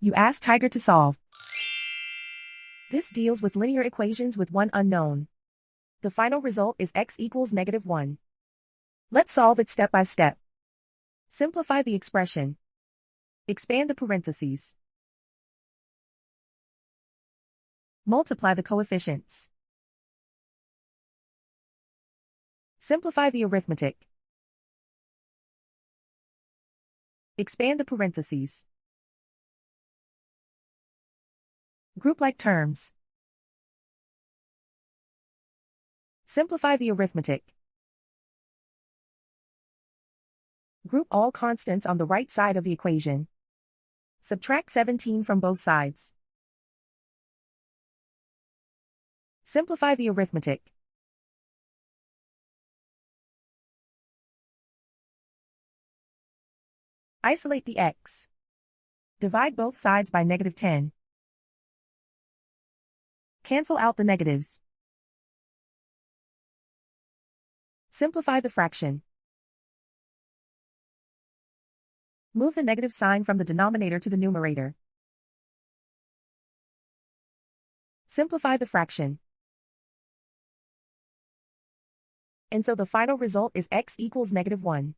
You ask Tiger to solve. This deals with linear equations with one unknown. The final result is x equals -1. Let's solve it step by step. Simplify the expression. Expand the parentheses. Multiply the coefficients. Simplify the arithmetic. Expand the parentheses. Group like terms. Simplify the arithmetic. Group all constants on the right side of the equation. Subtract 17 from both sides. Simplify the arithmetic. Isolate the x. Divide both sides by -10. Cancel out the negatives. Simplify the fraction. Move the negative sign from the denominator to the numerator. Simplify the fraction. And so the final result is x equals -1.